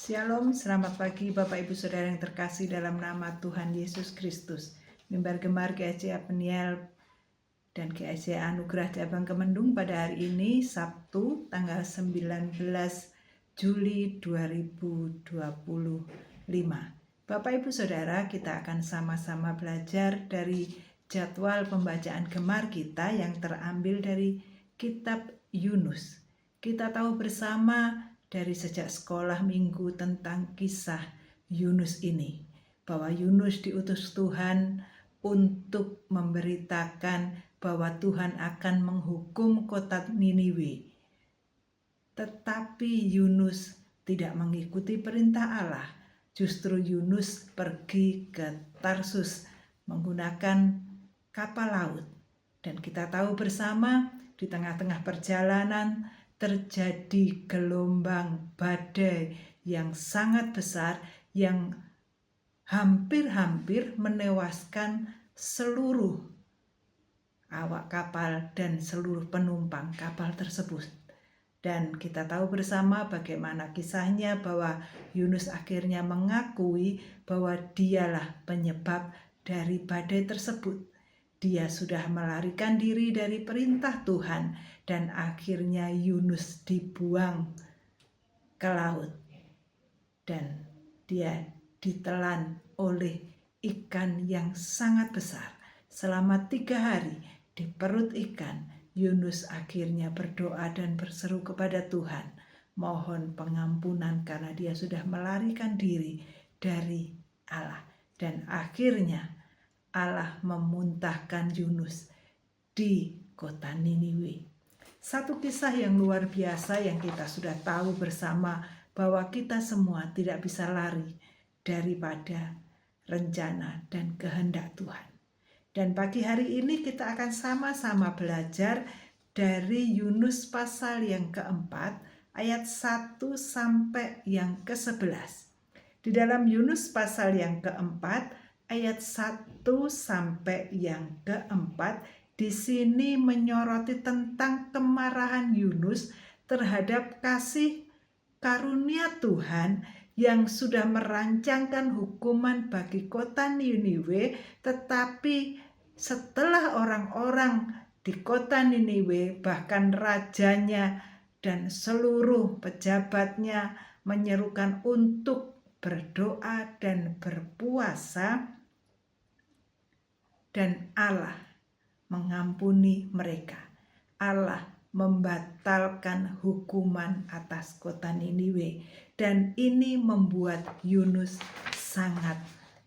Shalom, selamat pagi Bapak Ibu Saudara yang terkasih dalam nama Tuhan Yesus Kristus. Mimbar Gemar GAC Peniel dan GAC Anugerah Cabang Kemendung pada hari ini Sabtu tanggal 19 Juli 2025. Bapak Ibu Saudara, kita akan sama-sama belajar dari jadwal pembacaan Gemar kita yang terambil dari kitab Yunus. Kita tahu bersama dari sejak sekolah minggu tentang kisah Yunus ini, bahwa Yunus diutus Tuhan untuk memberitakan bahwa Tuhan akan menghukum kota Niniwe. Tetapi Yunus tidak mengikuti perintah Allah. Justru Yunus pergi ke Tarsus menggunakan kapal laut. Dan kita tahu bersama di tengah-tengah perjalanan terjadi gelombang badai yang sangat besar yang hampir-hampir menewaskan seluruh awak kapal dan seluruh penumpang kapal tersebut. Dan kita tahu bersama bagaimana kisahnya, bahwa Yunus akhirnya mengakui bahwa dialah penyebab dari badai tersebut. Dia sudah melarikan diri dari perintah Tuhan dan akhirnya Yunus dibuang ke laut. Dan dia ditelan oleh ikan yang sangat besar. Selama 3 hari di perut ikan, Yunus akhirnya berdoa dan berseru kepada Tuhan, mohon pengampunan karena dia sudah melarikan diri dari Allah. Dan akhirnya Allah memuntahkan Yunus di kota Niniwe. Satu kisah yang luar biasa yang kita sudah tahu bersama, bahwa kita semua tidak bisa lari daripada rencana dan kehendak Tuhan. Dan pagi hari ini kita akan sama-sama belajar dari Yunus pasal yang keempat, ayat 1 sampai yang ke-11. Di dalam Yunus pasal yang keempat, ayat 1 sampai yang keempat, di sini menyoroti tentang kemarahan Yunus terhadap kasih karunia Tuhan yang sudah merancangkan hukuman bagi kota Niniwe, tetapi setelah orang-orang di kota Niniwe, bahkan rajanya dan seluruh pejabatnya menyerukan untuk berdoa dan berpuasa, dan Allah mengampuni mereka. Allah membatalkan hukuman atas kota Niniwe, dan ini membuat Yunus sangat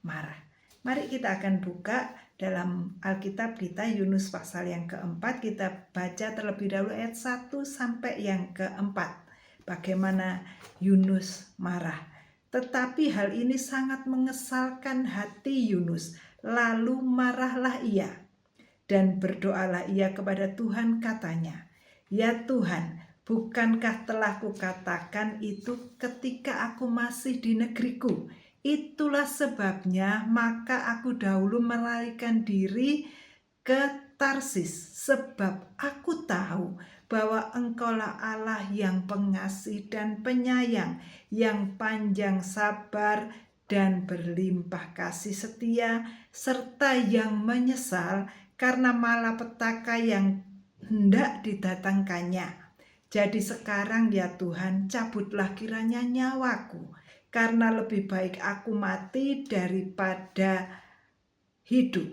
marah. Mari kita akan buka dalam Alkitab kita Yunus pasal yang keempat. Kita baca terlebih dahulu ayat 1 sampai yang keempat. Bagaimana Yunus marah. Tetapi hal ini sangat mengesalkan hati Yunus, lalu marahlah ia. Dan berdoalah ia kepada Tuhan, katanya, "Ya Tuhan, bukankah telah kukatakan itu ketika aku masih di negeriku? Itulah sebabnya maka aku dahulu melarikan diri ke Tarsis, sebab aku tahu bahwa Engkaulah Allah yang pengasih dan penyayang, yang panjang sabar dan berlimpah kasih setia, serta yang menyesal karena malapetaka yang hendak didatangkannya. Jadi sekarang ya Tuhan, cabutlah kiranya nyawaku, karena lebih baik aku mati daripada hidup."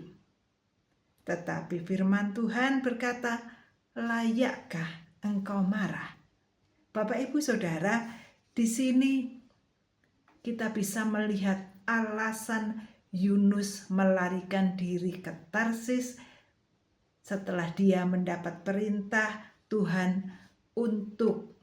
Tetapi firman Tuhan berkata, "Layakkah engkau marah?" Bapak Ibu Saudara, di sini kita bisa melihat alasan Yunus melarikan diri ke Tarsis setelah dia mendapat perintah Tuhan untuk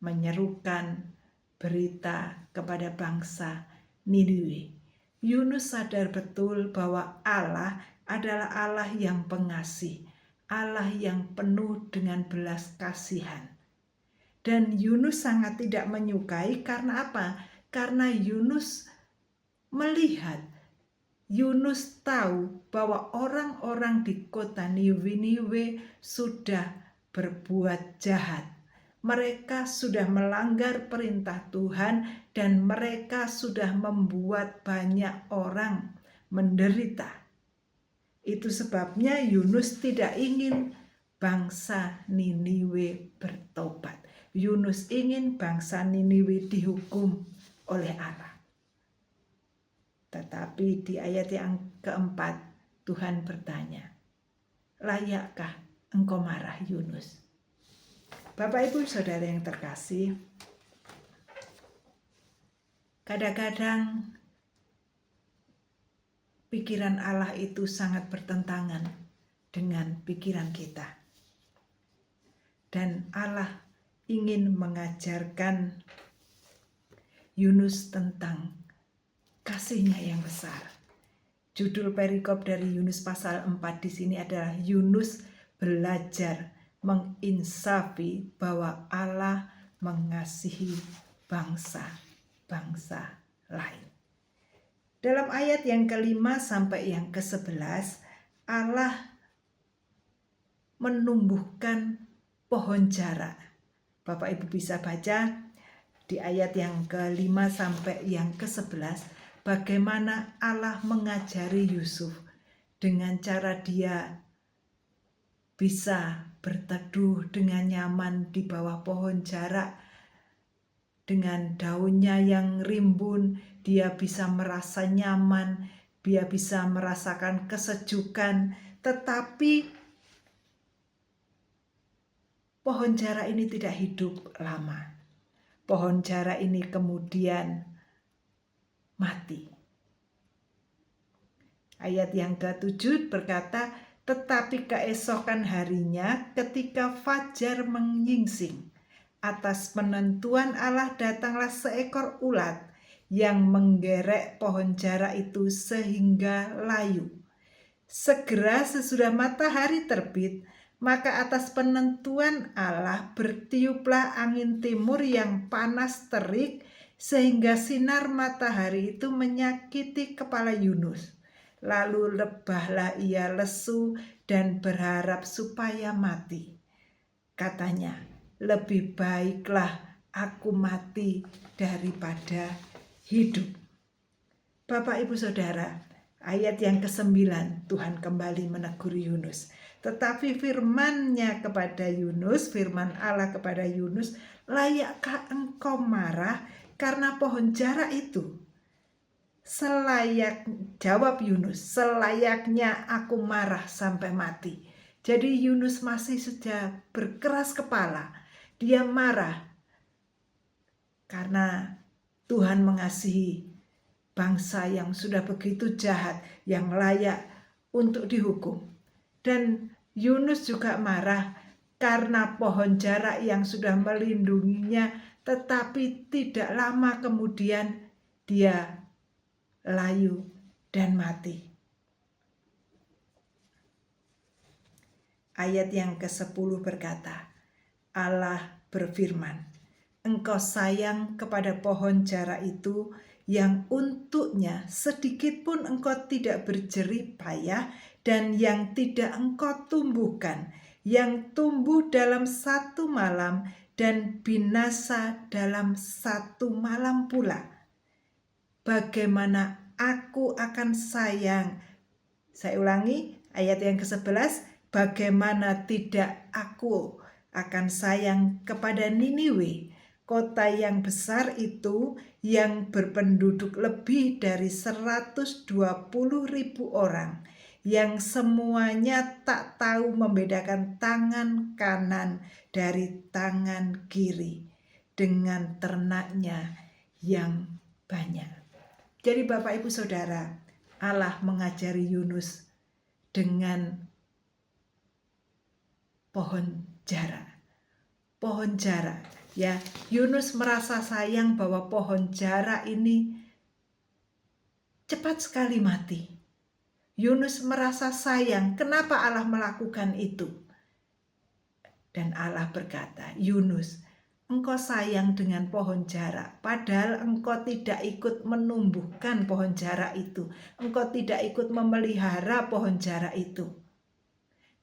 menyerukan berita kepada bangsa Niniwe. Yunus sadar betul bahwa Allah adalah Allah yang pengasih, Allah yang penuh dengan belas kasihan. Dan Yunus sangat tidak menyukai, karena apa? Karena Yunus melihat, Yunus tahu bahwa orang-orang di kota Niniwe sudah berbuat jahat. Mereka sudah melanggar perintah Tuhan dan mereka sudah membuat banyak orang menderita. Itu sebabnya Yunus tidak ingin bangsa Niniwe bertobat. Yunus ingin bangsa Niniwe dihukum oleh Allah. Tetapi di ayat yang keempat Tuhan bertanya, layakkah engkau marah Yunus? Bapak Ibu Saudara yang terkasih, kadang-kadang pikiran Allah itu sangat bertentangan dengan pikiran kita. Dan Allah ingin mengajarkan Yunus tentang kasih-Nya yang besar. Judul perikop dari Yunus pasal 4 di sini adalah Yunus belajar menginsafi bahwa Allah mengasihi bangsa-bangsa lain. Dalam ayat yang ke-5 sampai yang ke-11, Allah menumbuhkan pohon jara. Bapak Ibu bisa baca di ayat yang ke-5 sampai yang ke-11, bagaimana Allah mengajari Yusuf dengan cara dia bisa berteduh dengan nyaman di bawah pohon jara. Dengan daunnya yang rimbun, dia bisa merasa nyaman, dia bisa merasakan kesejukan. Tetapi pohon jara ini tidak hidup lama. Pohon jara ini kemudian mati. Ayat yang ke-7 berkata, tetapi keesokan harinya ketika fajar menyingsing, atas penentuan Allah datanglah seekor ulat yang menggerek pohon jara itu sehingga layu. Segera sesudah matahari terbit, maka atas penentuan Allah bertiuplah angin timur yang panas terik, sehingga sinar matahari itu menyakiti kepala Yunus. Lalu lebahlah ia lesu dan berharap supaya mati. Katanya, lebih baiklah aku mati daripada hidup. Bapak Ibu Saudara, ayat yang ke-9 Tuhan kembali menegur Yunus. Tetapi firman-Nya kepada Yunus, firman Allah kepada Yunus, layakkah engkau marah karena pohon jara itu? Jawab Yunus, selayaknya aku marah sampai mati. Jadi Yunus masih saja berkeras kepala. Dia marah karena Tuhan mengasihi bangsa yang sudah begitu jahat, yang layak untuk dihukum. Dan Yunus juga marah karena pohon jara yang sudah melindunginya, tetapi tidak lama kemudian dia layu dan mati. Ayat yang ke-10 berkata, Allah berfirman, engkau sayang kepada pohon jara itu yang untuknya sedikit pun engkau tidak berjerih payah dan yang tidak engkau tumbuhkan, yang tumbuh dalam satu malam dan binasa dalam satu malam pula. Bagaimana aku akan sayang. Saya ulangi ayat yang ke-11. Bagaimana tidak aku akan sayang kepada Niniwe, kota yang besar itu yang berpenduduk lebih dari 120.000 orang, yang semuanya tak tahu membedakan tangan kanan dari tangan kiri, dengan ternaknya yang banyak. Jadi Bapak Ibu Saudara, Allah mengajari Yunus dengan pohon jara. Pohon jara, ya. Yunus merasa sayang bahwa pohon jara ini cepat sekali mati. Yunus merasa sayang, kenapa Allah melakukan itu? Dan Allah berkata, Yunus, engkau sayang dengan pohon jara, padahal engkau tidak ikut menumbuhkan pohon jara itu. Engkau tidak ikut memelihara pohon jara itu.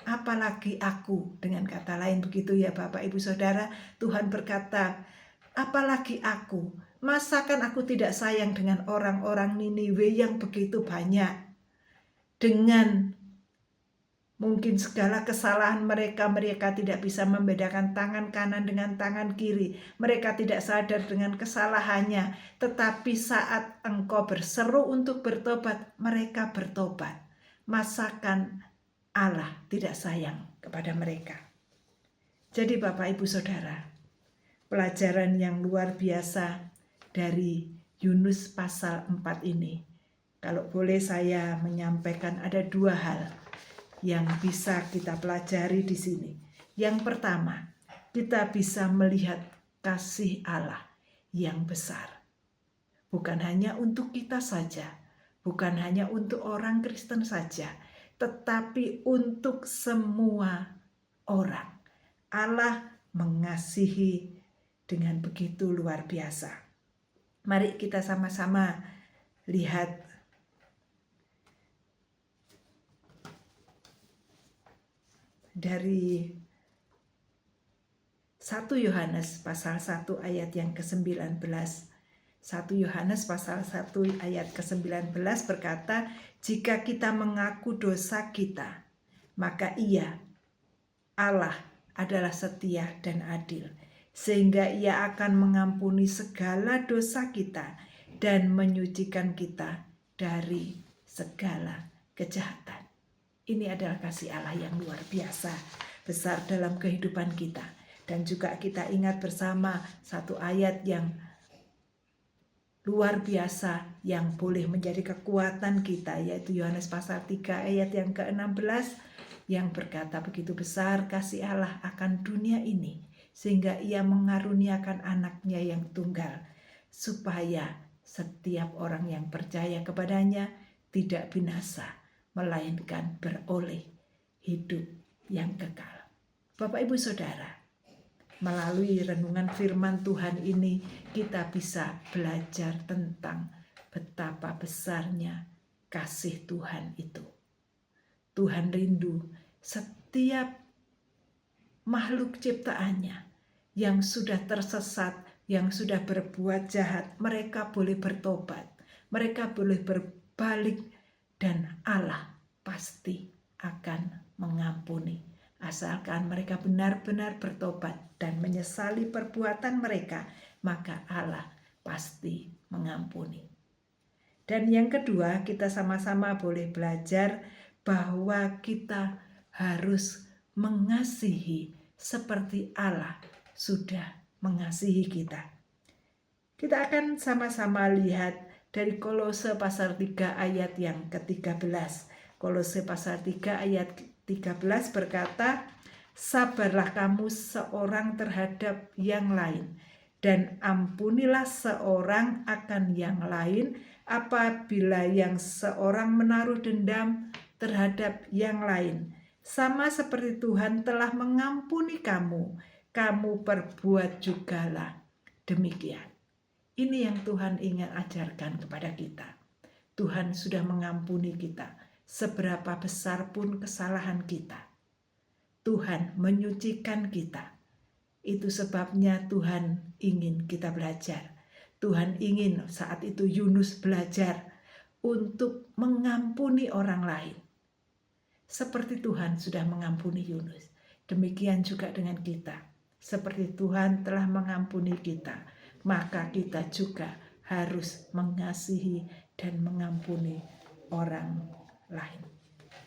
apalagi aku. Dengan kata lain begitu ya Bapak Ibu Saudara, Tuhan berkata, apalagi aku. Masakan aku tidak sayang dengan orang-orang Niniwe yang begitu banyak. Dengan mungkin segala kesalahan mereka tidak bisa membedakan tangan kanan dengan tangan kiri. Mereka tidak sadar dengan kesalahannya. Tetapi saat engkau berseru untuk bertobat, mereka bertobat. Masakan Allah tidak sayang kepada mereka. Jadi Bapak Ibu Saudara, pelajaran yang luar biasa dari Yunus pasal 4 ini. Kalau boleh saya menyampaikan ada 2 hal yang bisa kita pelajari di sini. Yang pertama, kita bisa melihat kasih Allah yang besar. Bukan hanya untuk kita saja, bukan hanya untuk orang Kristen saja, tetapi untuk semua orang. Allah mengasihi dengan begitu luar biasa. Mari kita sama-sama lihat dari 1 Yohanes pasal 1 ayat yang ke-19. 1 Yohanes pasal 1 ayat ke-19 berkata, jika kita mengaku dosa kita, maka Ia, Allah, adalah setia dan adil, sehingga Ia akan mengampuni segala dosa kita dan menyucikan kita dari segala kejahatan. Ini adalah kasih Allah yang luar biasa, besar dalam kehidupan kita. Dan juga kita ingat bersama satu ayat yang luar biasa yang boleh menjadi kekuatan kita, yaitu Yohanes pasal 3 ayat yang ke-16 yang berkata, begitu besar kasih Allah akan dunia ini, sehingga Ia mengaruniakan anaknya yang tunggal, supaya setiap orang yang percaya kepadanya tidak binasa, melainkan beroleh hidup yang kekal. Bapak Ibu Saudara, melalui renungan firman Tuhan ini kita bisa belajar tentang betapa besarnya kasih Tuhan itu. Tuhan rindu setiap makhluk ciptaannya yang sudah tersesat, yang sudah berbuat jahat, mereka boleh bertobat, mereka boleh berbalik, dan Allah pasti akan mengampuni. Asalkan mereka benar-benar bertobat dan menyesali perbuatan mereka, maka Allah pasti mengampuni. Dan yang kedua, kita sama-sama boleh belajar bahwa kita harus mengasihi seperti Allah sudah mengasihi kita. Kita akan sama-sama lihat dari Kolose pasal 3 ayat yang ke-13. Kolose pasal 3 ayat 13 berkata, sabarlah kamu seorang terhadap yang lain, dan ampunilah seorang akan yang lain apabila yang seorang menaruh dendam terhadap yang lain. Sama seperti Tuhan telah mengampuni kamu, kamu perbuat jugalah demikian. Ini yang Tuhan ingin ajarkan kepada kita. Tuhan sudah mengampuni kita, seberapa besar pun kesalahan kita. Tuhan menyucikan kita. Itu sebabnya Tuhan ingin kita belajar. Tuhan ingin saat itu Yunus belajar untuk mengampuni orang lain. Seperti Tuhan sudah mengampuni Yunus, demikian juga dengan kita. Seperti Tuhan telah mengampuni kita, maka kita juga harus mengasihi dan mengampuni orang lain.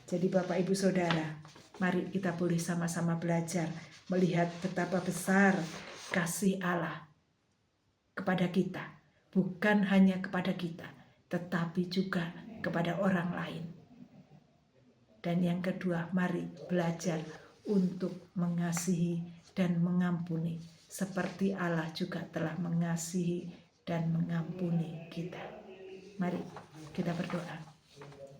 Jadi Bapak Ibu Saudara, mari kita boleh sama-sama belajar melihat betapa besar kasih Allah kepada kita. Bukan hanya kepada kita, tetapi juga kepada orang lain. Dan yang kedua, mari belajar untuk mengasihi dan mengampuni, seperti Allah juga telah mengasihi dan mengampuni kita. Mari kita berdoa.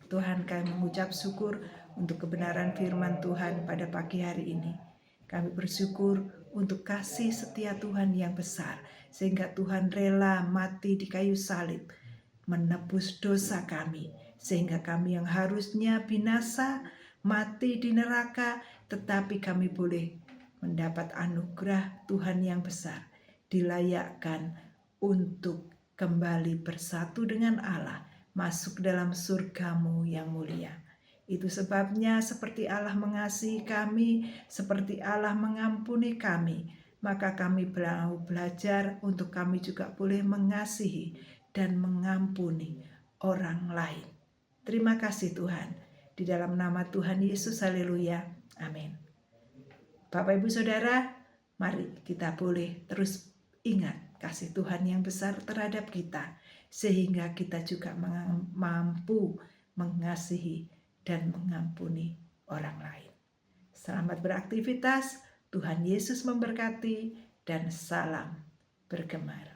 Tuhan, kami mengucap syukur untuk kebenaran firman Tuhan pada pagi hari ini. Kami bersyukur untuk kasih setia Tuhan yang besar, sehingga Tuhan rela mati di kayu salib, menebus dosa kami, sehingga kami yang harusnya binasa mati di neraka, tetapi kami boleh mendapat anugerah Tuhan yang besar, dilayakkan untuk kembali bersatu dengan Allah, masuk dalam surgamu yang mulia. Itu sebabnya seperti Allah mengasihi kami, seperti Allah mengampuni kami, maka kami mau belajar untuk kami juga boleh mengasihi dan mengampuni orang lain. Terima kasih Tuhan. Di dalam nama Tuhan Yesus, haleluya. Amin. Bapak Ibu Saudara, mari kita boleh terus ingat kasih Tuhan yang besar terhadap kita, sehingga kita juga mampu mengasihi dan mengampuni orang lain. Selamat beraktivitas, Tuhan Yesus memberkati, dan salam bergemar.